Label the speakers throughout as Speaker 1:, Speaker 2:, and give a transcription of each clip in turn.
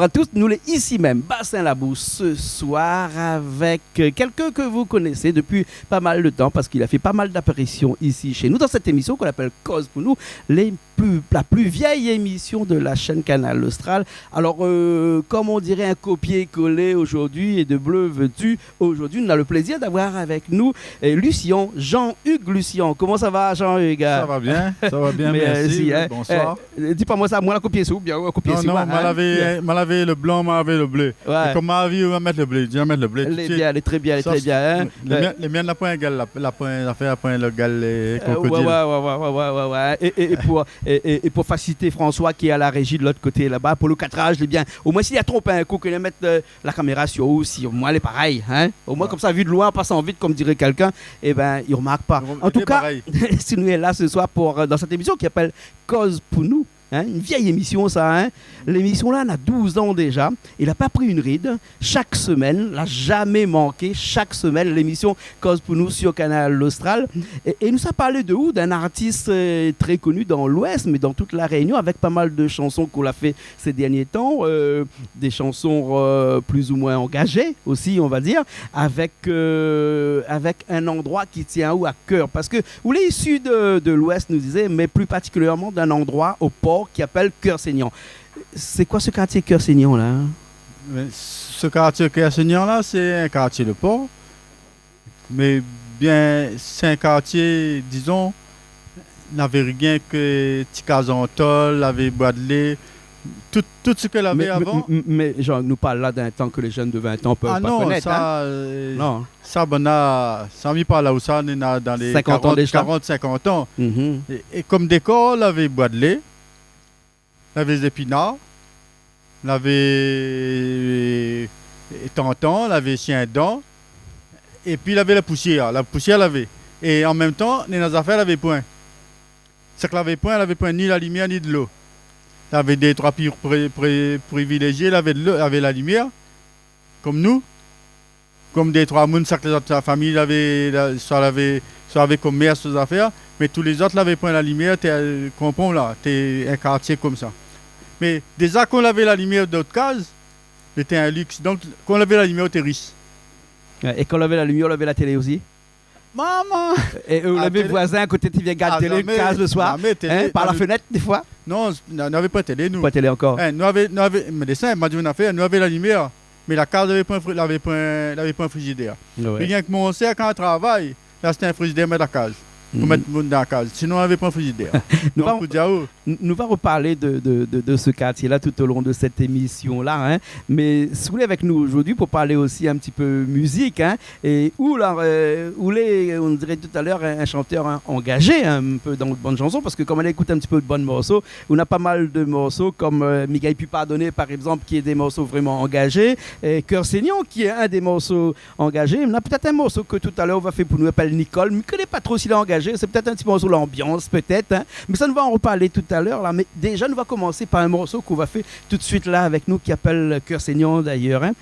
Speaker 1: bonjour à tous. Nous les ici même, Bassin-Labou, ce soir avec quelqu'un que vous connaissez depuis pas mal de temps parce qu'il a fait pas mal d'apparitions ici chez nous dans cette émission qu'on appelle Cause pour nous, la plus vieille émission de la chaîne Canal Austral. Alors, comme on dirait un copier-coller aujourd'hui et de bleu veux-tu, aujourd'hui, on a le plaisir d'avoir avec nous Lucien, Jean-Hugues Lucien. Comment ça va, Jean-Hugues?
Speaker 2: Ça va bien, merci. Bonsoir.
Speaker 1: Dis-pas moi ça, moi la copier sous, bien copier sous.
Speaker 2: Non, m'a lavé le blanc, m'a lavé le bleu.
Speaker 1: Ouais.
Speaker 2: Et comme ma vie, on va mettre le bleu. Je vais mettre le bleu.
Speaker 1: Elle est très bien. Hein?
Speaker 2: Les miennes, la point égale, la point le gal, les crocodiles.
Speaker 1: Ouais. Et pour faciliter François qui est à la régie de l'autre côté là-bas, pour le cadrage, les bien. Au moins s'il y a trop un coup, que mettre la caméra sur eux aussi. Au moins elle est pareil. Hein? Au moins comme ça, vu de loin, passant vite, comme dirait quelqu'un, eh ben, il ne remarque pas. En tout cas, si nous sommes là ce soir dans cette émission qui s'appelle Cause pour nous. Hein, une vieille émission ça, hein. L'émission là, elle a 12 ans déjà, il n'a pas pris une ride, chaque semaine, n'a jamais manqué, chaque semaine l'émission Cause pour nous sur Canal Austral, et nous a parlé de où? D'un artiste très connu dans l'Ouest, mais dans toute la Réunion, avec pas mal de chansons qu'on a fait ces derniers temps, des chansons plus ou moins engagées aussi, on va dire, avec un endroit qui tient où à cœur, parce que vous les issus de l'Ouest nous disait, mais plus particulièrement d'un endroit au port qui appelle Cœur-Saignant. C'est quoi ce quartier Cœur-Saignant là?
Speaker 2: Ce quartier Cœur-Saignant là, c'est un quartier de port. Mais bien, c'est un quartier, disons, n'avait rien que Ticazantol, avait Bradley, tout ce qu'elle avait avant.
Speaker 1: Mais genre, nous parle là d'un temps que les jeunes de 20 ans peuvent pas connaître.
Speaker 2: Ça,
Speaker 1: non,
Speaker 2: ça, ça m'y parle là où ça, on est dans les 40-50 ans.
Speaker 1: Mm-hmm.
Speaker 2: Et comme décor, on avait Bradley. On avait les épinards, on avait Tantan, on avait chien dent, et puis il avait la poussière. La poussière l'avait. Et en même temps, les affaires n'avaient point. C'est que l'avait point, elle n'avait point ni la lumière ni de l'eau. Il avait des trois privilégiés, il avait la lumière, comme nous, comme des trois mouns, que la famille soit avait comme mère ces affaires, mais tous les autres n'avaient point la lumière, comprends là, t'es un quartier comme ça. Mais déjà qu'on avait la lumière d'autres cases, c'était un luxe. Donc quand on avait la lumière, t'es riche.
Speaker 1: Et quand on avait la lumière, on avait la télé aussi.
Speaker 2: Maman!
Speaker 1: Et on avait voisin à côté qui vient garder télé, une case le soir, par la fenêtre des fois.
Speaker 2: Non, on n'avait pas de télé, nous.
Speaker 1: Pas de télé encore.
Speaker 2: Nous avions, mais dessin, m'a dit une affaire, nous avions la lumière, mais la case n'avait pas un frigidaire. Ouais. Puis bien que mon cercle quand on travaille, là c'était un frigidaire, mais la case. Pour mettre le monde dans la case. Sinon, on n'avait pas un frigidaire.
Speaker 1: Nous allons reparler de ce quartier-là tout au long de cette émission-là. Hein. Mais si vous voulez avec nous aujourd'hui pour parler aussi un petit peu musique, hein, et on dirait tout à l'heure un chanteur engagé un peu dans de bonnes chansons, parce que comme on écoute un petit peu de bons morceaux, on a pas mal de morceaux comme Miguel Pu Pardonner par exemple, qui est des morceaux vraiment engagés, et Cœur-Saignant qui est un des morceaux engagés. On a peut-être un morceau que tout à l'heure on va faire pour nous, appelle Nicole, mais je ne connais pas trop s'il est engagé. C'est peut-être un petit morceau de l'ambiance, peut-être, hein? Mais ça, nous va en reparler tout à l'heure. Là. Mais déjà, nous va commencer par un morceau qu'on va faire tout de suite là avec nous, qui appelle Cœur-Saignant d'ailleurs. Hein?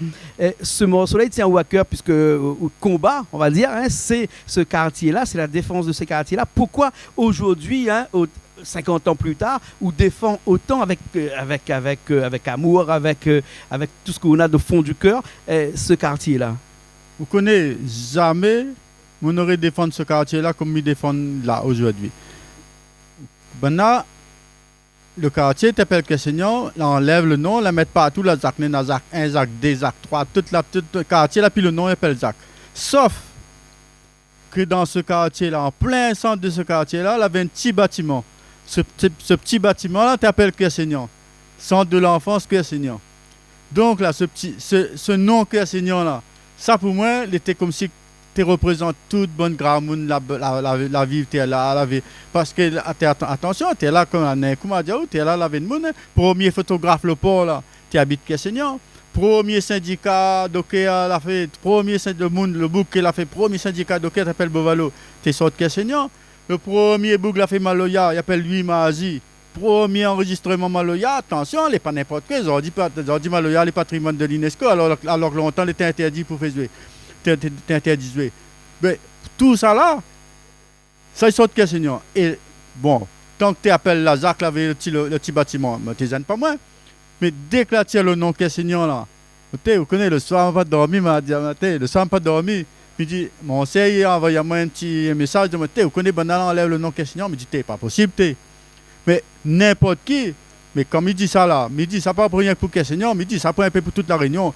Speaker 1: Ce morceau-là, il tient au cœur, puisque au combat, on va dire, hein, c'est ce quartier-là, c'est la défense de ce quartier-là. Pourquoi aujourd'hui, hein, 50 ans plus tard, on défend autant avec amour, avec tout ce qu'on a de fond du cœur, ce quartier-là?
Speaker 2: Vous connaissez jamais... On aurait défendu ce quartier-là comme ils défendent là aujourd'hui. Maintenant, le quartier t'appelle Cœur-Saignant, on enlève le nom, la met partout, la ZAC, un ZAC, deux ZAC, trois, tout le quartier là, puis le nom appelle ZAC. Sauf que dans ce quartier-là, en plein centre de ce quartier-là, il y avait un petit bâtiment. Ce petit bâtiment-là t'appelle Cœur-Saignant. Centre de l'enfance Cœur-Saignant. Donc là, ce nom Cœur-Saignant-là, ça pour moi, il était comme si tu représentes toute bonne gramoun, la vie, tu es là, parce que, attention, tu es là comme un Koumadia, tu es là, la vie de monde. Premier photographe, le port, là, tu habites Cœur-Saignant. Premier syndicat d'hockey, a fait, le bouc qu'il a fait, premier syndicat d'hockey, t'appelle Bovalo, tu es sorti de Cœur-Saignant. Le premier bouc l'a fait Maloya, il appelle lui Maazi. Premier enregistrement Maloya, attention, il n'est pas n'importe quoi, ils ont dit Maloya, les patrimoine de l'UNESCO, alors que longtemps, il était interdit pour faire jouer. Interdit. Mais tout ça là, ça ils sont de Cœur-Saignant. Et bon, tant que tu appelles la ZAC, le petit bâtiment, tu n'aimes pas moins. Mais dès que là, tu as le nom qu'est Seigneur là, vous connaissez le soir, on va dormir, m'a dit, le soir, on va dormir. Il dit, mon Seigneur, envoyez-moi un petit message, vous connaissez, ben là, enlève le nom qu'est Seigneur. Il dit, t'es pas possible, t'es. Mais n'importe qui, mais comme il dit ça là, il dit ça pas pour rien pour qu'est Seigneur, mais il dit ça pour un peu pour toute la réunion.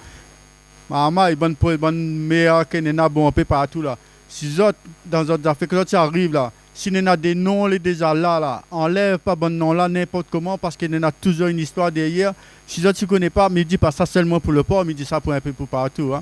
Speaker 2: Maman, il est bon meilleur que Nena, bon un peu partout là. Si autres, dans d'autres affaires, que tu arrives là, si il y a des noms, les déjà là, enlève pas bon nom là n'importe comment parce qu'il y a toujours une histoire derrière. Si autres tu connais pas, mais il dit pas ça seulement pour le port, mais il dit ça pour un peu pour partout. Hein.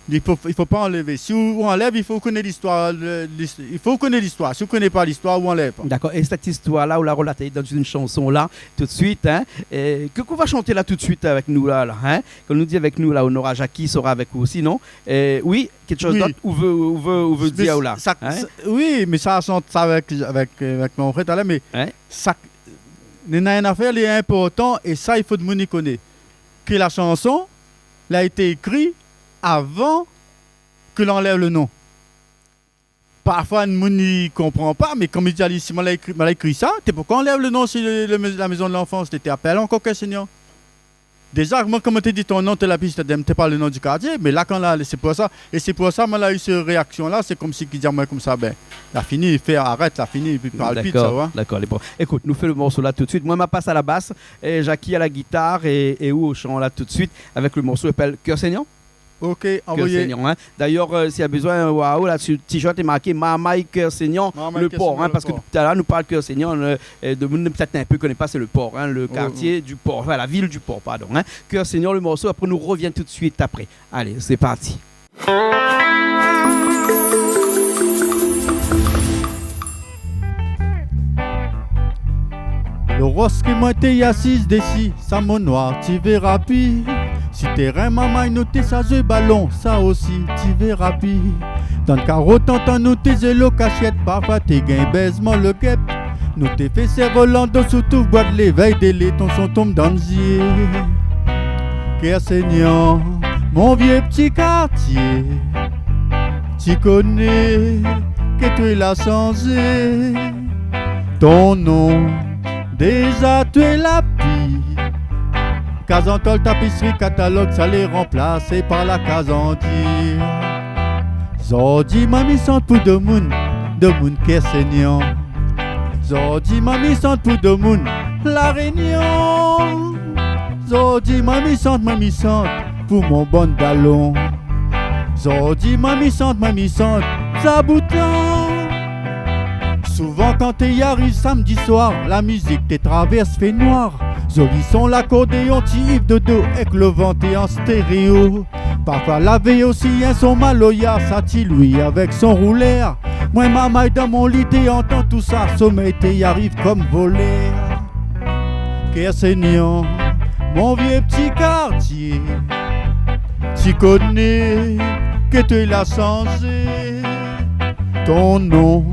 Speaker 2: Il faut pas enlever. Si on enlève, il faut connaître l'histoire. Il faut connaître l'histoire. Si vous ne connaissez pas l'histoire, on enlève.
Speaker 1: D'accord. Et cette histoire-là, on l'a relatée dans une chanson là, tout de suite. Hein, que qu'on va chanter là tout de suite avec nous là, hein? Qu'on nous dit avec nous là, Honora Jackie sera avec vous aussi, non? Oui, quelque chose d'autre. Ou veut dire là.
Speaker 2: Oui, mais ça chante ça avec mon frère tout à l'heure, mais ça, il y a une affaire qui est importante et ça, il faut que nous connaître. Que la chanson a été écrite avant que l'on enlève le nom. Parfois, nous ne comprend pas, mais comme il dit ici, on a écrit ça, c'est pourquoi on enlève le nom sur la maison de l'enfance. Tu t'appelles encore que Seigneur. Déjà, moi, comme tu dis ton nom, tu n'as pas le nom du quartier, mais là, c'est pour ça. Et c'est pour ça que j'ai eu cette réaction-là. C'est comme si qui dit moi comme ça, ben, la fini, il fait arrête, la fini, puis parle vite, ça va.
Speaker 1: D'accord, bon. Écoute, nous faisons le morceau là tout de suite. Moi, je passe à la basse, et Jackie à la guitare, et où au chant là tout de suite, avec le morceau qui s'appelle Cœur saignant.
Speaker 2: Ok, envoyez.
Speaker 1: Hein. D'ailleurs, s'il y a besoin, waouh, là, sur le t-shirt est marqué Mamaï Cœur Saignant, le port. Hein, parce que tout à l'heure, nous parle Cœur Saignant, de monde peut-être un peu connaît pas, c'est le port, hein, le quartier du port, enfin, la ville du port, pardon. Hein. Cœur Saignant, le morceau, après, nous revient tout de suite après. Allez, c'est parti.
Speaker 2: Le rose qui m'a été assise d'ici, ça mon noir, tu verras pire. Si t'es un maman, noté ça je ballon, ça aussi, tu verras pire. Dans le carreau, t'entends noter le cachette, parfois t'es gain baisement le guêpe. Nous t'es fait ces Rolando, surtout bois de l'éveil, des lait, ton son tombe dans le zier. Cœur saignant, mon vieux petit quartier, tu connais que tu l'as changé. Ton nom, déjà tu es la pire. Casantol, tapisserie, catalogue, ça les remplacer par la Casandir. Zordi, mamie, sente pour de moun qu'est saignant. Zordi, mamie, sente pour de moun, la réunion. Zordi, mamie, sente, pour mon bon ballon. Zordi, mamie, sente, zaboutan. Souvent quand t'y arrives samedi soir, la musique te traverse fait noir. Joli son l'accordéon t'y de dos avec le vent et en stéréo. Parfois la veille aussi un son maloya, ça t'y lui avec son rouleur. Moi ma maille dans mon lit et entend tout ça, sommeil t'y arrive comme voler. Cœur saignant, mon vieux petit quartier, tu connais que tu l'as changé. Ton nom,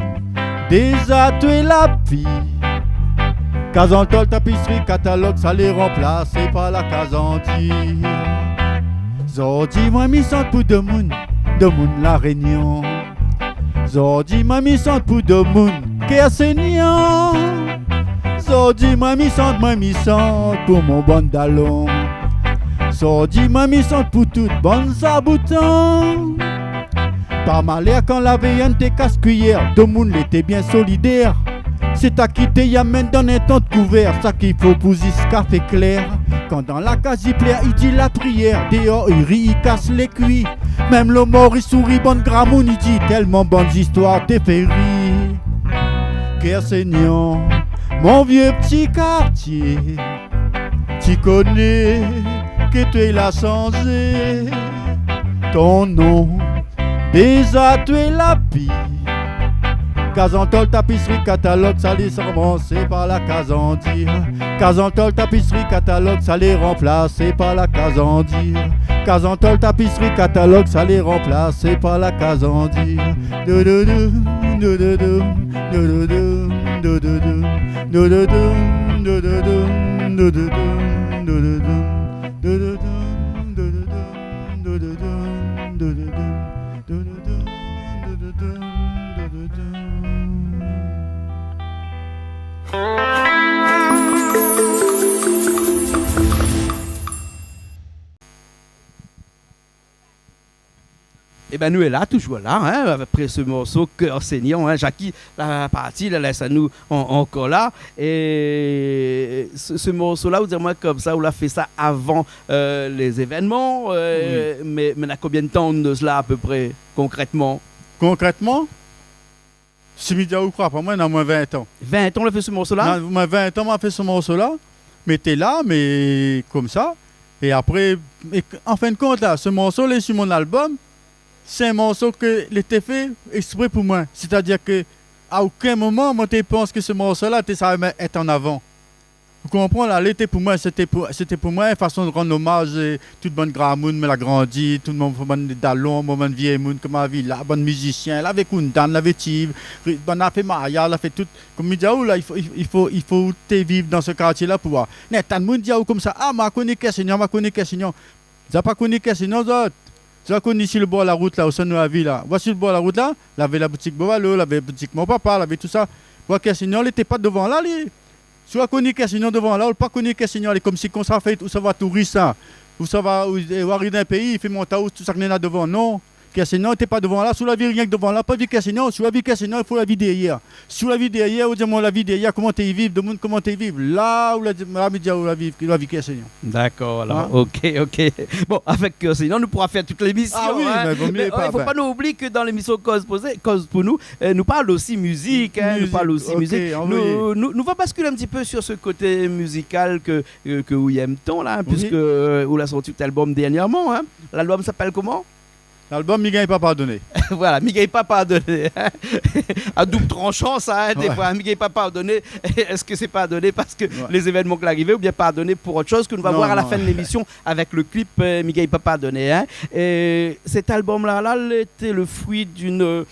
Speaker 2: déjà tu es la pire. Casantol, tapisserie, catalogue, ça les remplacer par la Casandir. Zordi, mamie, sente pour de moun la réunion. Zordi, mamie, sente pour de moun, cœur saignant. Zordi, mamie, sente pour mon bon ballon. Zordi, mamie, sente pour toute bonne saboutan. Par malheur quand la veille t'es casse-cuillère, de moun l'était bien solidaire. C'est à quitter Yamen dans un temps de couvert, ça qu'il faut pour ce café clair. Quand dans la case il plaît, il dit la prière, dehors il rit, il casse les cuits. Même le mort il sourit, bonne gramoun, il dit tellement bonnes histoires t'es fait rire. Cœur saignant, mon vieux petit quartier, tu connais que tu l'as changé. Ton nom, déjà tu es la pire. Casantol, tapisserie, catalogue, ça les remplacer par la Casandir. Casantol, tapisserie, catalogue, ça les remplacer par la Casandir. Casantol, tapisserie, catalogue, ça les remplacer par la Casandir.
Speaker 1: ben nous est là, toujours là, hein, après ce morceau Cœur saignant, hein, Jackie, la partie, la laisse à nous encore là. Et ce morceau-là, vous dites-moi comme ça, on l'a fait ça avant les événements, mais à combien de temps de cela à peu près, concrètement?
Speaker 2: Concrètement, si je dis quoi, pour moi, il y a moins 20 ans.
Speaker 1: 20 ans, on a fait ce morceau-là?
Speaker 2: Non, moi, 20 ans, on a fait ce morceau-là, mais t'es là, mais comme ça. Et après, en fin de compte, là, ce morceau là sur mon album, c'est un morceau que était fait exprès pour moi. C'est-à-dire que à aucun moment, moi, je pense que ce morceau-là, ça va être en avant. Vous comprenez, là, l'été pour moi, c'était pour moi une façon de rendre hommage à toute bonne grand monde, mais la grandi, tout le monde, bon dallon, bon vieille monde, comme ma vie, là, bon musicien, là, avec Kundan, là, avec Tive, bon, a fait Maya, là, fait tout. Comme je dis, là, il faut vivre dans ce quartier-là pour voir. Mais tant de monde dit comme ça, ah, ma connais Cassinion, ma connais Cassinion. Vous n'avez pas connu Cassinion, d'autres. Vous avez connu ici le bord de la route, là, au sein de la ville, là. Voici le bord de la route, là, là, avait la boutique Bovalo, là, avait la boutique mon papa, là, avait tout ça. Vous Cassinion, il n'était pas devant là, lui. Si vous connaissez Cassinion devant là, ou pas connaissez Cassinion, comme si on s'en fait, où ça va touriste, où ça va, où arrive d'un pays, il fait monter tout ça qui est là devant. Non, Cassinion n'était pas devant là, sous la vie rien que devant là, pas vu Cassinion, sous la vie Cassinion, il faut la vie derrière. Sous la vie derrière, vous dites moi la vie derrière, comment tu y vivre, de monde comment tu y vivre. Là où la vie Cassinion.
Speaker 1: D'accord, alors, ok. Bon, avec Cassinion, nous pourrons faire toute l'émission.
Speaker 2: Ah oui, mais vaut mieux pas.
Speaker 1: Il ne faut pas nous oublier que dans l'émission Cause pour nous, nous parle aussi musique, nous parle aussi musique. Nous va basculer un petit peu sur ce côté musical que vous aime-t-on là, puisque vous l'avez sorti cet album dernièrement. Hein. L'album s'appelle comment?
Speaker 2: L'album Miguel pas pardonné.
Speaker 1: Voilà, Miguel pas pardonné. À double tranchant, ça, hein, des fois. Miguel pas pardonné. Est-ce que c'est pardonné parce que les événements qui arrivent ou bien pardonné pour autre chose que nous allons voir à la fin de l'émission avec le clip Miguel pas pardonné. Hein. Et cet album-là était le fruit d'une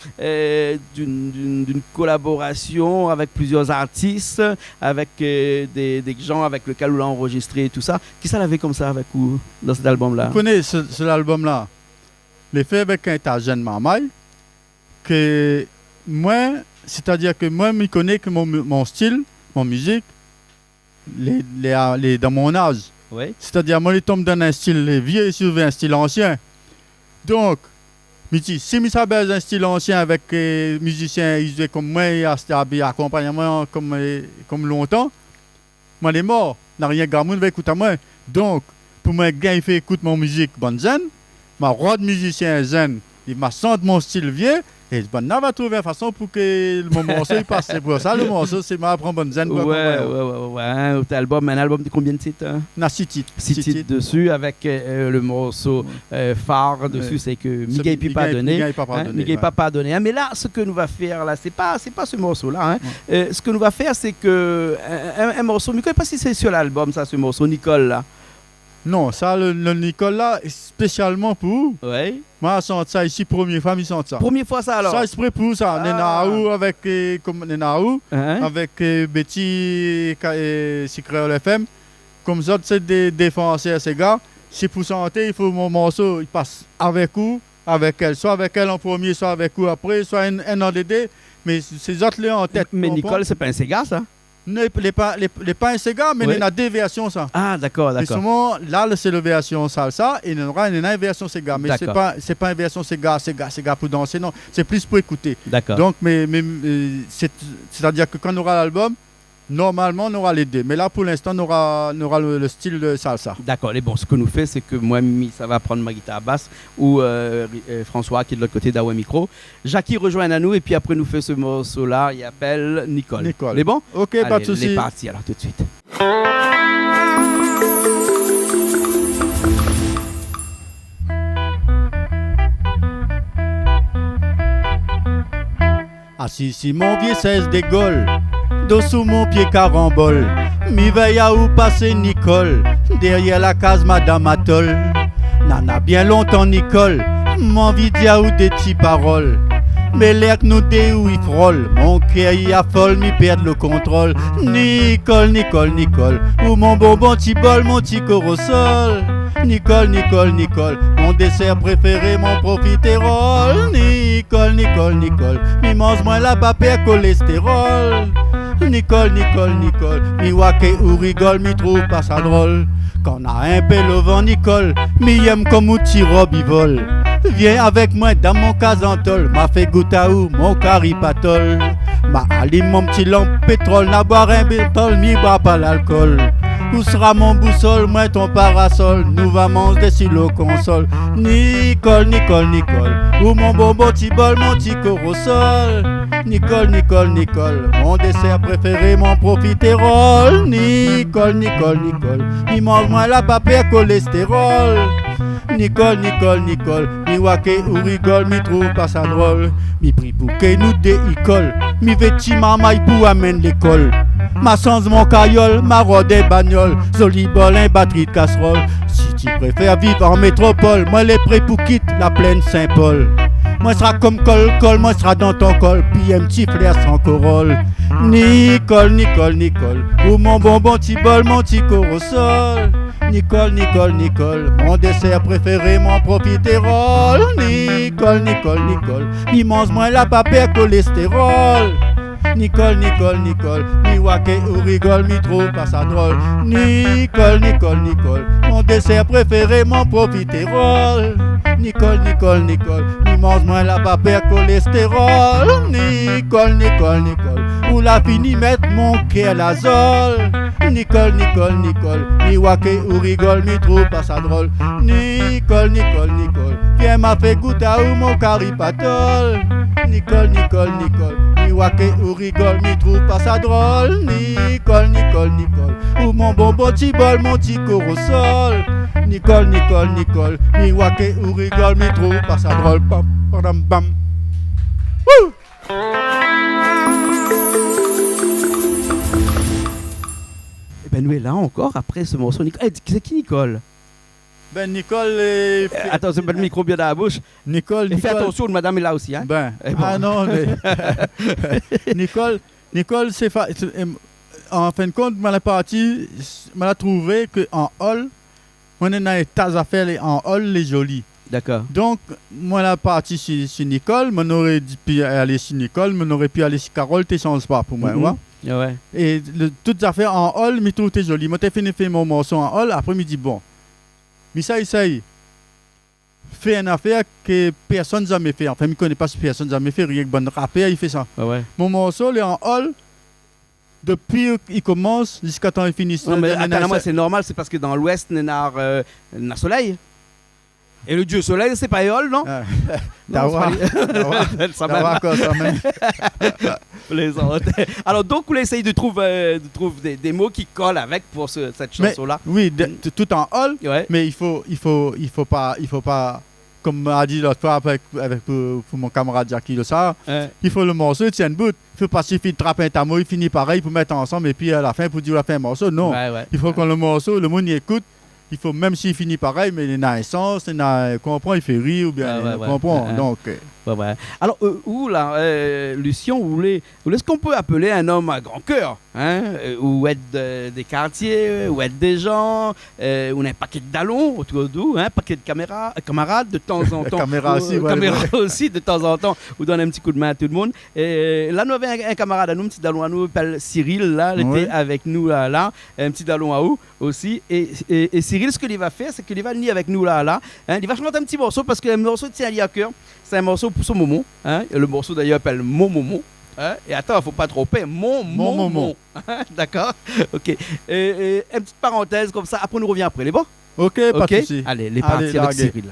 Speaker 1: collaboration avec plusieurs artistes, avec des gens avec lesquels on l'a enregistré et tout ça. Qui ça l'avait comme ça avec vous dans cet album-là?
Speaker 2: Vous connaissez cet album-là? Les faits avec un tas jeune maman que moi, c'est-à-dire que moi, je connais que mon style, mon musique, dans mon âge.
Speaker 1: Oui.
Speaker 2: C'est-à-dire moi, je tombe dans un style vieux et sur un style ancien. Donc, si je sabais un style ancien avec musiciens comme moi, accompagnement comme longtemps, moi, les morts, n'a rien de monde va écouter moi. Donc, pour moi, il fait écouter mon musique bonne zen. Ma roi de musicien zen, il m'a senti mon style vieux, et on va trouver une façon pour que mon morceau il passe. C'est pour ça le morceau, c'est ma prendre bonne zen.
Speaker 1: Ouais. Un album de combien de titres?
Speaker 2: On a 6 titres.
Speaker 1: 6 titres dessus, avec le morceau phare dessus, c'est que Miguel n'est pas donné. Miguel pas pardonné. Mais là, ce que nous va faire, là, c'est pas ce morceau-là. Hein. Ce que nous va faire, c'est que un morceau, Miguel, je ne sais pas si c'est sur l'album, ça, ce morceau, Nicole, là.
Speaker 2: Non, ça, le Nicole là, spécialement pour vous.
Speaker 1: Oui.
Speaker 2: Moi, je sens ça ici, première fois, je sens ça.
Speaker 1: Première fois, ça alors?
Speaker 2: Ça, c'est pour ça. Nenaou avec, avec Betty Secret FM. Comme ça, c'est des défenseurs, ces gars. Si pour santé, il faut mon morceau, il passe avec vous, avec elle. Soit avec elle en premier, soit avec vous après, soit un ADD. Mais ces autres-là en tête.
Speaker 1: Mais Nicole, c'est pas un Sega, ça?
Speaker 2: Non, les pas un Sega, mais il y a des versions, ça.
Speaker 1: Ah, d'accord.
Speaker 2: Et souvent, là, c'est la version salsa, et il y aura une version Sega. Mais c'est pas une version Sega pour danser, non. C'est plus pour écouter.
Speaker 1: D'accord.
Speaker 2: Donc, c'est-à-dire que quand on aura l'album, normalement, on aura les deux. Mais là, pour l'instant, on aura le style de salsa. D'accord.
Speaker 1: Et bon, ce que nous fait, c'est que moi, Mimi, ça va prendre ma guitare basse, ou François, qui est de l'autre côté d'Awa Micro. Jackie rejoint à nous, et puis après, nous fait ce morceau-là, il appelle Nicole. Les bons?
Speaker 2: Ok,
Speaker 1: allez,
Speaker 2: pas de souci.
Speaker 1: C'est parti, alors, tout de suite.
Speaker 2: Assis si mon pied cesse des Gaules, dos sous mon pied carambole, mi veille à où passer Nicole, derrière la case Madame Atoll. Nana bien longtemps Nicole, m'envie d'y ou des petits paroles. Mais l'air que nous dé où il frôle, mon cœur y affole, mi perd le contrôle. Nicole, Nicole, Nicole, ou mon bonbon petit bol, mon petit corosol. Nicole, Nicole, Nicole, mon dessert préféré, mon profiterole. Nicole, Nicole, Nicole, mi mange moins la papère cholestérol. Nicole, Nicole, Nicole, mi wake ou rigole, mi trouve pas ça drôle. Quand on a un peu le vent, Nicole, mi aime comme outil robivole. Viens avec moi dans mon casantol, m'a fait goûter à où mon caripatol. M'a allume mon petit lampe pétrole, n'a boire un bétol, m'y bois pas l'alcool. Où sera mon boussole, moi ton parasol, nous vamos des silos console. Nicole, Nicole, Nicole, où mon bonbon petit bol, mon petit corosol. Nicole, Nicole, Nicole, mon dessert préféré, mon profiterole. Nicole, Nicole, Nicole, il mange moins la papier cholestérol. Nicole, Nicole, Nicole, mi wake ou rigole, mi trouve pas ça drôle. Mi prie pour que nous déicole, mi vêti mamaille pour amène l'école. Ma sans mon caillole, ma rode et bagnole, joli bol, un batterie de casserole. Si tu préfères vivre en métropole, moi les prêts pour quitte la plaine Saint-Paul. Moi sera comme col, moi sera dans ton col, puis un petit flair sans corolle. Nicole, Nicole, Nicole, ou mon bonbon petit bol, mon petit corosol. Nicole, Nicole, Nicole, mon dessert préféré, mon profiterole. Nicole, Nicole, Nicole, il mange moins la papier cholestérol. Nicole, Nicole, Nicole, mi wake ou rigole, mi trouve pas ça drôle. Nicole, Nicole, Nicole, mon dessert préféré, mon profiterole. Nicole, Nicole, Nicole, mi mange moins la papier cholestérol. Nicole, Nicole, Nicole, où la fini mettre mon cœur la zole. Nicole, Nicole, Nicole, mi wake ou rigole, mi trouve pas ça drôle. Nicole, Nicole, Nicole, viens m'a fait goûter à où mon caripatol. Nicole, Nicole, Nicole, mi wake ou rigole, mi trouve pas ça drôle. Nicole, Nicole, Nicole, où mon bonbon petit bol, mon petit corosol. Nicole, Nicole, Nicole, mi wake ou rigole, mi trouve pas ça drôle. Bam, bam, bam. Wouh!
Speaker 1: Ben nous est là encore après ce morceau. C'est qui Nicole?
Speaker 2: Ben Nicole
Speaker 1: attends, c'est pas le micro bien dans la bouche.
Speaker 2: Nicole,
Speaker 1: Fais attention, madame est là aussi. Hein?
Speaker 2: Ben,
Speaker 1: bon.
Speaker 2: ah non, Nicole, en fin de compte, je l'ai trouvé qu'en hall, on est dans les tas d'affaires en hall, les jolis.
Speaker 1: D'accord.
Speaker 2: Donc, moi, la partie chez Nicole, on aurait pu aller chez Nicole, on aurait pu aller chez Carole, tu ne changes pas pour moi.
Speaker 1: Ouais.
Speaker 2: Et toutes les affaires en hall, je trouve joli. Moi, j'ai fini faire mon morceau en hall, après, je me dis, bon, mais ça y est. Fait une affaire que personne n'a jamais fait. Enfin, je ne connais pas si personne n'a jamais fait. Rien que bon rappeur, il fait ça.
Speaker 1: Ouais.
Speaker 2: Mon morceau, il est en hall. Depuis qu'il commence jusqu'à temps qu'il finisse.
Speaker 1: Non, mais attends, c'est normal, c'est parce que dans l'ouest, il y a soleil. Et le dieu soleil, c'est pas Éole, non?
Speaker 2: D'avoir quoi ça même.
Speaker 1: Les autres. Alors, donc, vous essayez de trouver des mots qui collent avec pour cette chanson-là.
Speaker 2: Oui, tout en hall,
Speaker 1: ouais.
Speaker 2: Mais il faut pas, comme m'a dit l'autre fois avec pour mon camarade Jackie Le Sarr, il faut le morceau, il tient une bout. Il faut pas suffire de trapper un tamou, il finit pareil pour mettre ensemble et puis à la fin pour dire la fin un morceau. Non, il faut qu'on le morceau, le monde y écoute. Il faut, même s'il finit pareil, mais il a un sens, il comprend, il fait rire ou bien il comprend. Donc,
Speaker 1: alors, Lucien, vous voulez ce qu'on peut appeler un homme à grand cœur, hein? Ou être des quartiers, ou être des gens, ou un paquet de dallons autour de vous, un paquet de camarades de temps en temps.
Speaker 2: Caméra
Speaker 1: aussi, de temps en temps, vous donnez un petit coup de main à tout le monde. Et là, nous avons un camarade à nous, un petit dallon à nous, il s'appelle Cyril, là, il était avec nous là, un petit dallon à vous aussi. Et Cyril, ce qu'il va faire, c'est qu'il va venir avec nous là, hein? Il va chanter un petit morceau parce que le morceau tient à cœur. C'est un morceau pour son Momo. Hein? Le morceau d'ailleurs s'appelle Mon Momo. Hein? Et attends, il ne faut pas tromper. Mon Momo. D'accord? Ok. Une petite parenthèse comme ça. Après, on nous revient après. Les bons?
Speaker 2: Ok, pas de souci.
Speaker 1: Allez, les parties avec Cyril.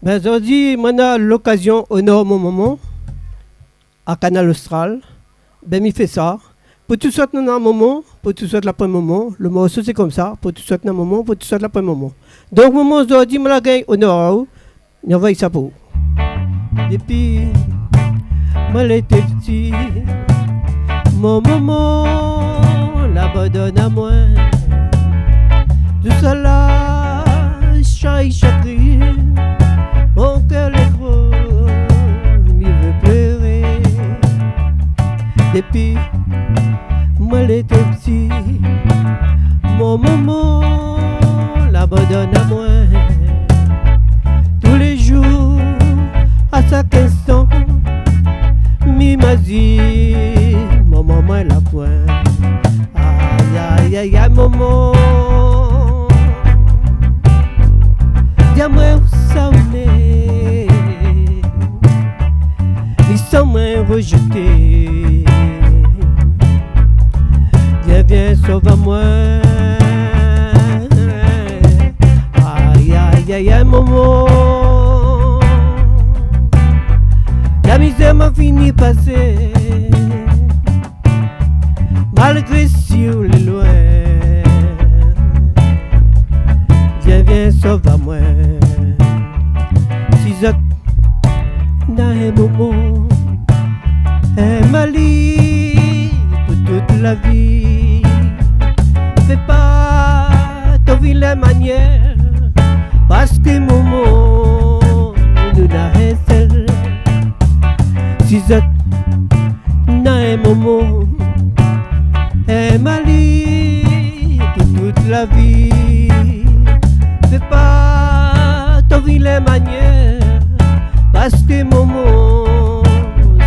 Speaker 3: Ben, aujourd'hui, on a l'occasion, honneur Mon Momo, à Canal Austral. Ben, il fait ça. Pour tout souhaiter un moment, pour tout souhaiter l'après moment, le morceau c'est comme ça, pour tout souhaiter un moment, pour tout souhaiter l'après moment. Donc, moment, je dois dire, je la gagne honneur à vous, on va y ça pour. Depuis, moi j'étais petit, mon maman l'abandonne à moi. Tout ça là, chakri, mon cœur est gros, il veut pleurer. Depuis, moi l'étais petit, mon maman l'abandonne à moi. Tous les jours, à chaque instant, m'a dit, mon maman est la pointe. Aïe aïe aïe aïe, maman rejeté. Viens, viens, sauve-moi. Aïe, aïe, aïe, aïe, maman. La misère m'a fini passer. Malgré sur les loin. Viens, viens, sauve-moi. Si je n'a un moment, un mali pour toute la vie. Fais pas ton vilain manière, parce que moment nous n'a un seul. Si je n'a un moment, un mali pour toute la vie. Fais pas ton vilain manière, parce que moment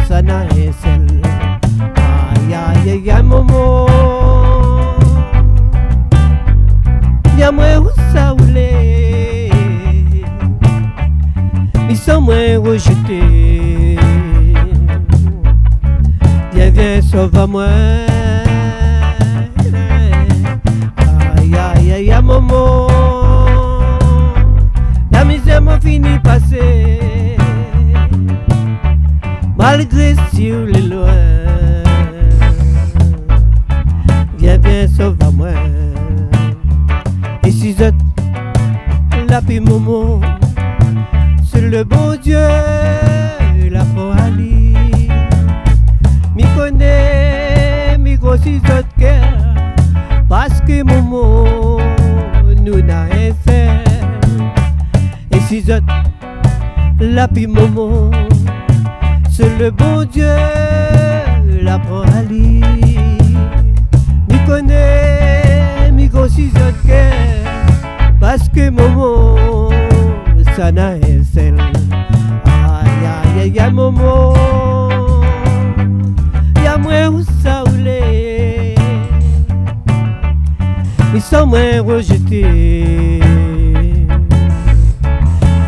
Speaker 3: ça n'a rien seul. Aïe aïe aïe aïe maman. Y'a moi où ça voulait, ils sont moins rejetés. Viens viens sauve-moi. Aïe aïe aïe aïe maman. La misère m'a fini passer. Malgré sur les loin. Viens, viens, sauve-moi. Et si je la paix, maman, c'est le bon Dieu, la folie. M'y connaît, m'y grossit notre cœur. Parce que maman, nous n'a rien fait. Et si je la paix, maman, c'est le bon Dieu, la prend à lui. M'y connaît, m'y grossit notre cœur. Parce que maman, ça n'a un seul. Aïe aïe aïe aïe maman. Y'a moins où ça voulait. Ils sont moins rejetés.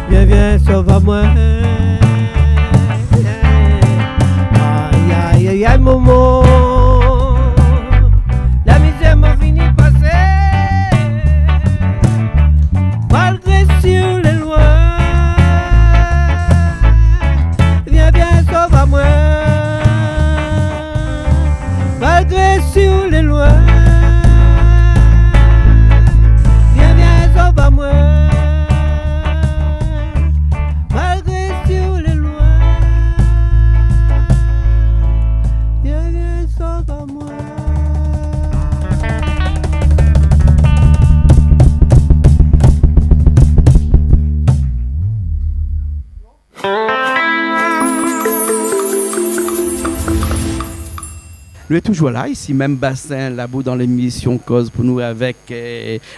Speaker 3: Viens viens sauve-moi. Aïe aïe aïe maman. La misère m'a fini passer. Malgré sur les loin. Viens viens sauve-moi. Malgré sur les loin. Viens viens sauve-moi.
Speaker 1: Nous est toujours là, ici même Bassin, là-bas dans l'émission Cause pour nous avec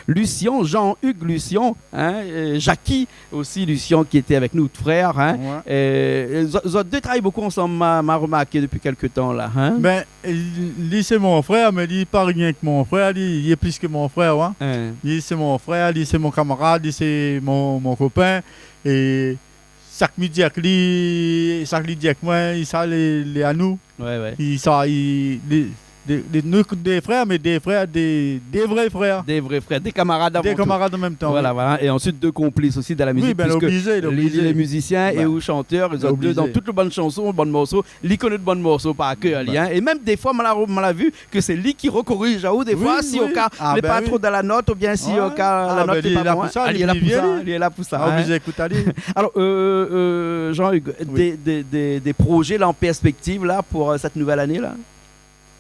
Speaker 1: Lucien, Jean-Hugues Lucien, hein, Jackie aussi, Lucien qui était avec nous, frère. Hein,
Speaker 2: ouais.
Speaker 1: Vous deux travaillent beaucoup ensemble, m'a remarqué depuis quelques temps là. Hein?
Speaker 2: Ben, lui c'est mon frère, mais il pas rien que mon frère, il est plus que mon frère. Hein. Lui c'est mon frère, lui c'est mon camarade, lui c'est mon copain. Et chaque midi avec lui, chaque midi avec moi, il ça les à nous.
Speaker 1: Ouais, ouais.
Speaker 2: Des frères, mais des frères, des vrais frères.
Speaker 1: Des vrais frères, des camarades
Speaker 2: Des camarades en même temps.
Speaker 1: Voilà, voilà. Et ensuite deux complices aussi dans la musique.
Speaker 2: Oui, ben obligé.
Speaker 1: Les musiciens et les chanteurs, ils ont deux dans toutes les bonnes chansons, les bonnes morceaux. Lui connaît de bonnes morceaux par cœur. Ben. Et même des fois, on l'a vu que c'est lui qui recorrige. Des fois, si au cas n'est pas trop dans la note, ou bien si au cas la note n'est pas bonne, il est là pour ça.
Speaker 2: Obligé d'écouter.
Speaker 1: Alors, Jean-Hugues, des projets là en perspective là pour cette nouvelle année là?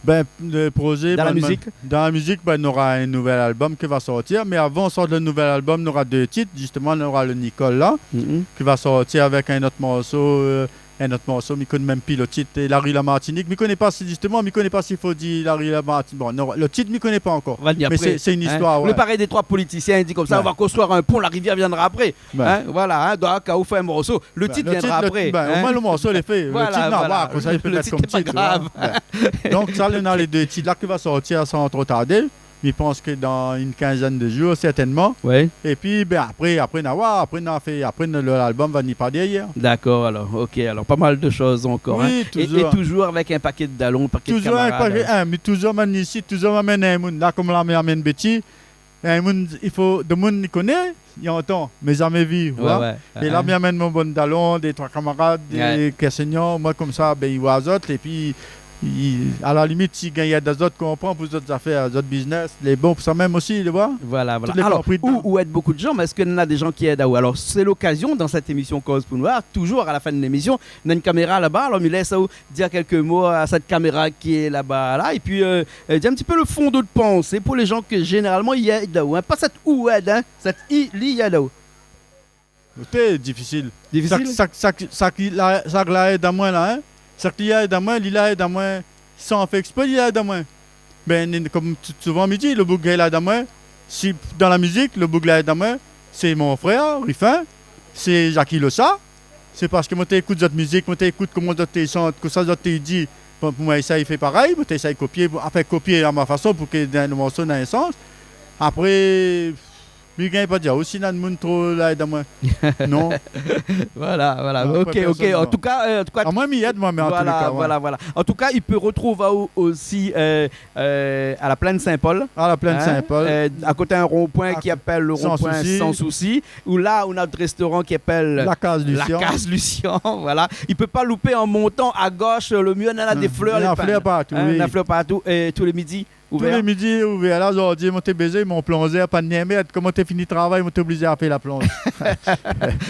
Speaker 2: Ben, le projet
Speaker 1: dans la musique,
Speaker 2: ben, on aura un nouvel album qui va sortir, mais avant de sortir le nouvel album, on aura deux titres. Justement, on aura le Nicole là, qui va sortir avec un autre morceau, je connais même plus le titre, et La Rue La Martinique. Je connais pas s'il faut dire La Rue La Martinique. Bon, non, le titre, je connais pas encore. Mais c'est une histoire.
Speaker 1: Le pareil des trois politiciens, il dit comme ça, on va construire un pont, la rivière viendra après. Voilà, donc quand vous faites un morceau, le titre viendra après.
Speaker 2: Au moins le morceau il est fait. Le titre n'a pas, ça il peut être comme titre. Donc ça, on a les deux titres là qui va sortir sans trop tarder. Je pense que dans une quinzaine de jours, certainement.
Speaker 1: Ouais.
Speaker 2: Et puis, ben, après, l'album va n'y pas derrière.
Speaker 1: D'accord, alors, ok. Alors, pas mal de choses encore.
Speaker 2: Oui,
Speaker 1: hein.
Speaker 2: toujours.
Speaker 1: Et toujours avec un paquet de dallons, un paquet de
Speaker 2: Toujours
Speaker 1: camarades.
Speaker 2: mais toujours man ici, toujours m'amène un monde. Là, comme là, m'amène Betty. Un monde, il faut, de monde il connaît, il entend, mais jamais vu.
Speaker 1: Ouais.
Speaker 2: Et là, m'amène mon bon dallon, des trois camarades, des questions, moi comme ça, ben, il voit les autres, et puis, à la limite, s'il y a des autres qu'on prend pour les autres affaires, les autres business, les bons pour ça même aussi, tu vois.
Speaker 1: Voilà.
Speaker 2: Toutes les
Speaker 1: Alors,
Speaker 2: compris dedans.
Speaker 1: où aident beaucoup de gens, mais est-ce qu'il y en a des gens qui aident à où? Alors, c'est l'occasion dans cette émission Cause pour Noir, toujours à la fin de l'émission, on a une caméra là-bas, alors, il laisse dire quelques mots à cette caméra qui est là-bas, là, et puis, dire un petit peu le fond de pensée pour les gens que généralement ils aident à où, hein. Pas cette ou aide, hein, cette il aide à où.
Speaker 2: C'est difficile.
Speaker 1: Difficile?
Speaker 2: Ça aide à moi, là, hein. Ça qui aide à moi, il aide à moi, sans faire exprès, il aide à moi. Ben, comme souvent me dit, le bouc aide à moi. Si dans la musique, le bouc aide à moi, c'est mon frère, Rifin, c'est Jackie Lossa. C'est parce que moi, t'écoutes cette musique, moi, t'écoutes comment tu chantes, que ça, tu dis. Pour moi, ça, il fait pareil, moi, t'essayes de copier à ma façon pour que le morceau ait un sens. Après. Mais il pas dire aussi dans le monde trop là dans moi. Non.
Speaker 1: Voilà.
Speaker 2: Non,
Speaker 1: Ok. En tout cas,
Speaker 2: moi m'y aide moi mais en tous les cas.
Speaker 1: Voilà. En tout cas, il peut retrouver aussi à la plaine Saint-Paul.
Speaker 2: À la plaine Saint-Paul.
Speaker 1: À côté d'un rond-point qui appelle le rond-point Sans Souci. Où là, on a notre restaurant qui appelle
Speaker 2: la Case
Speaker 1: Lucien. Voilà. Il peut pas louper en montant à gauche. Le mieux, on a des fleurs.
Speaker 2: Il y a des fleurs partout.
Speaker 1: La fleur partout. Et tous les midis.
Speaker 2: Tous les midis ouverts. Là, aujourd'hui, moi, t'es baisé, mon plongé, pas de merde. Comment t'es fini le travail, moi, t'es obligé à faire la plonge.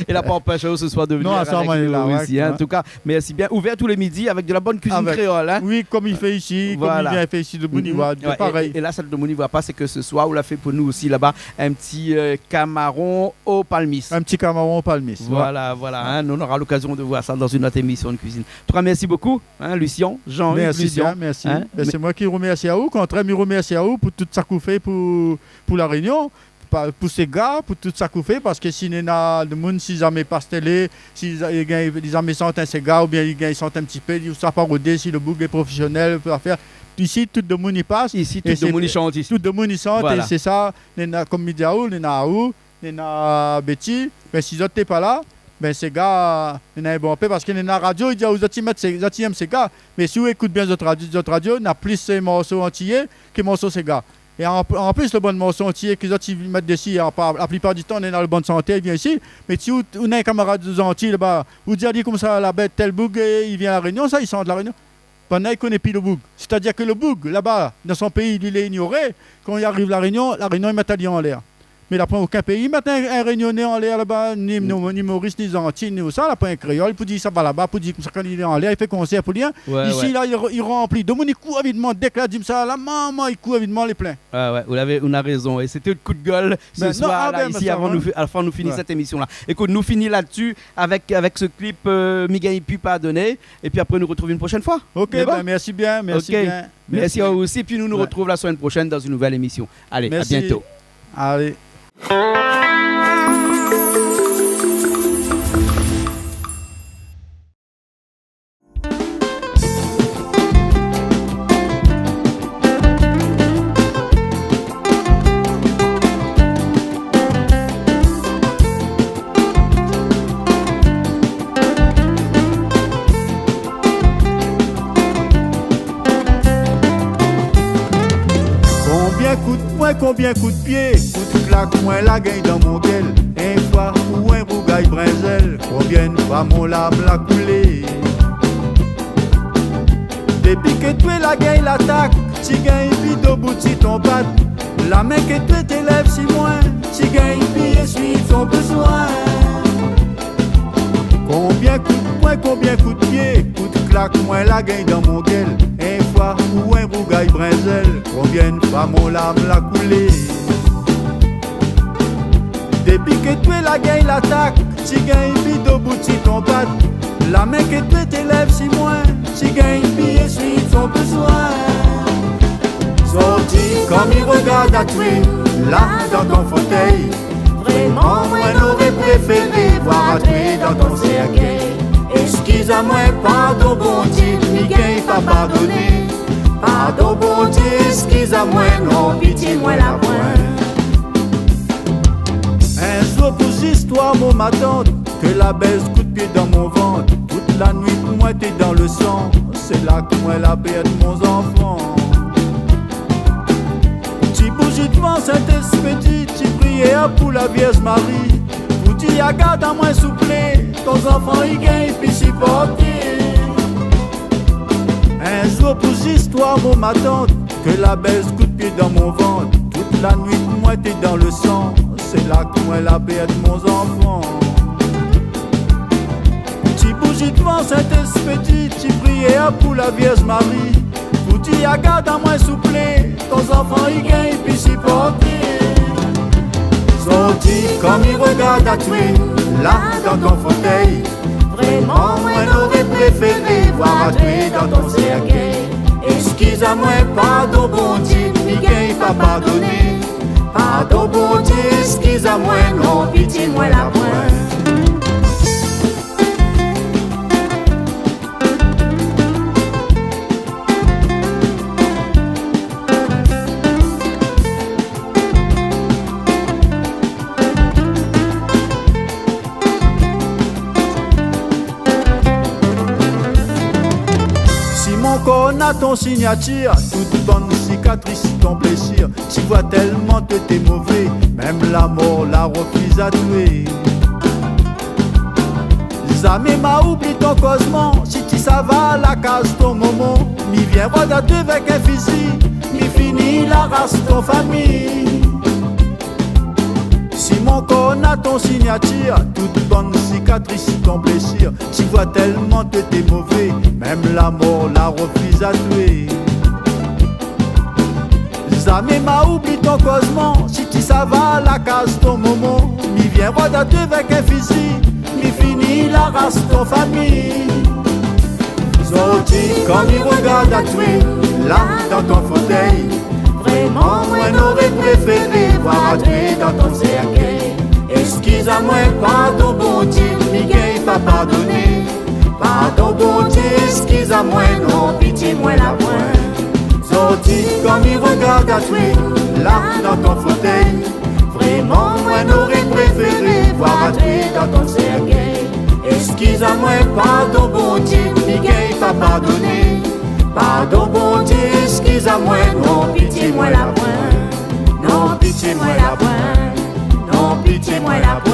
Speaker 1: Il n'a pas empêché ce soir de venir avec nous ici. En tout cas, merci bien. Ouvert tous les midis avec de la bonne cuisine créole. Hein.
Speaker 2: Oui, comme il fait ici, comme il vient faire ici de Mounivois. Pareil.
Speaker 1: Et là, celle de Mounivois, pas, c'est que ce soir, on l'a fait pour nous aussi là-bas, un petit camaron au palmis.
Speaker 2: Un petit camaron au palmis.
Speaker 1: Voilà. Hein, on aura l'occasion de voir ça dans une autre émission de cuisine. En tout cas, merci beaucoup, hein, Lucien, Jean-Yves.
Speaker 2: Merci bien, merci. Hein? C'est moi qui remercie à vous, contraire, je remercie à vous pour tout ça qu'on fait pour la réunion, pour ces gars, pour tout ça qu'on fait, parce que si il y a des gens, si jamais pas télé, si ils jamais sentent ces gars, ou bien ils sentent un petit peu, ils ne savent pas rodé, si le bouc est professionnel, peut faire. Ici, tout le monde y passe.
Speaker 1: Ici, tout le monde y chante.
Speaker 2: Tout le monde y chante, voilà. Et c'est ça, comme Midiaou, il y a Betty, mais si vous n'êtes pas là, ben ces gars, il y a un bon peu parce qu'il y a la radio, il dit aux autres aiment ces gars. Mais si vous écoutez bien les autres radios, il y a plus ces morceaux entiers que les morceaux ces gars. Et en plus, le bon morceau entier que les autres mettent dessus, la plupart du temps, on est dans la bonne santé, il vient ici. Mais si vous avez un camarade des Antilles là-bas, vous dites comme ça, la bête, tel boug, il vient à la Réunion, ça, il sent de la Réunion. Pendant il ne connaît plus le boug. C'est-à-dire que le boug, là-bas, dans son pays, il est ignoré. Quand il arrive à la Réunion, il met un lion en l'air. Mais là, aucun pays, maintenant, un réunionnais en l'air là-bas, ni Maurice, ni Antilles, ni ça, là, pas un créole, pour dire ça va là-bas, pour dire comme ça, quand il est en l'air, il fait concert pour dire. Ici, là, il remplit. Donc, il court avidement, dès que là, dit ça, la maman, il court avidement les pleins.
Speaker 1: On a raison. Et c'était le coup de gueule ce soir, là, ici, avant nous finir cette émission-là. Écoute, nous finissons là-dessus avec ce clip Miguel Pi pardonné. Et puis après, nous retrouvons une prochaine fois.
Speaker 2: Ok, ben, merci bien.
Speaker 1: Merci à vous aussi. Et puis, nous retrouvons la semaine prochaine dans une nouvelle émission. Allez, merci. À bientôt.
Speaker 2: Allez. Combien coup de pied, coup de claque, moins la gagne dans mon gueule. Un fois ou un bougaille brinzel, combien de fois mon lame l'a coulé. Depuis que tu es la gagne l'attaque, si gagne vite au bout de ton patte. La main que tu t'élèves si moins, si gagne puis essuie son besoin. Combien coup de poing, combien coup de pied, coup de claque, moins la gagne dans mon gueule. Un fois ou un bougaille brinzel, combien de fois mon lame l'a coulé. Depuis que tu es la gagne l'attaque, si gagne vite au bout de ton patte. La main que tu t'élèves si moins, si gagne puis essuie son besoin. Sorti comme il regarde à tuer, là dans ton fauteuil. Vraiment, moi j'aurais préféré voir à tuer dans ton cercueil. Excuse-moi, pardon, bon Dieu, ni gagne pas pardonner.
Speaker 4: Pardon bon Dieu, excuse-moi, non, pitié moi la pointe.
Speaker 2: Un jour pour histoire, mon m'attendre, que la baisse coup de pied dans mon ventre. Toute la nuit, moi t'es dans le sang, c'est là que moi la perte mon enfant. Tu bouges devant Saint-Esprit, tu priais pour la Vierge Marie. Pour dire, garde à moi souple, ton enfant il gagne puis s'y porter. Un jour pour histoire, mon m'attendre, que la baisse coup de pied dans mon ventre. Toute la nuit, moi t'es dans le sang, c'est là que moi la perte mon enfant. Tu bouges devant Saint-Esprit, tu priais pour la Vierge Marie. Pour dire, garde à moi souple, ton enfant il gagne puis s'y porter. Sorti comme il regarde à toi, là dans ton fauteuil. Vraiment, moi j'aurais préféré voir à toi dans ton cercueil. Excuse-moi, pardon bon Dieu, il gagne pas pardonner. Pardon bon Dieu, excuse-moi, non, pitié moi la pointe. Qu'on a ton signature, toute bonne cicatrice, ton blessure. Tu vois tellement que t'es mauvais, même la mort la refuse à tuer. Jamais m'a oublié ton causement, si tu savais la case ton moment. Mi viens voir deux avec un fusil, mi finit la race ton famille. Si mon corps a ton signature, toute bonne cicatrice, ton blessure. Tu vois tellement que t'es mauvais, même la mort la refuse à tuer. Jamais m'a oublié ton causement, si tu savais la case ton moment. Mi viens voir deux avec un fusil, mi finit la race ton famille. Sorti comme il regarde à tuer, là dans ton fauteuil. Vraiment, moi j'aurais préféré voir à tuer dans ton cercueil. Excuse-moi, pardon bon Dieu, il gagne pas pardonner. Pardon bon Dieu, excuse-moi, non, pitié moi la pointe. Sorti comme il regarde à tuer, là dans ton fauteuil. Vraiment, moi j'aurais préféré voir à tuer dans ton cercueil. Excuse-moi, pardon bon Dieu, il gagne pas pardonner. Pardon bon Dieu, excuse-moi, non, pitié moi la pointe. Non, pitié moi la pointe. Non, pitié moi la pointe.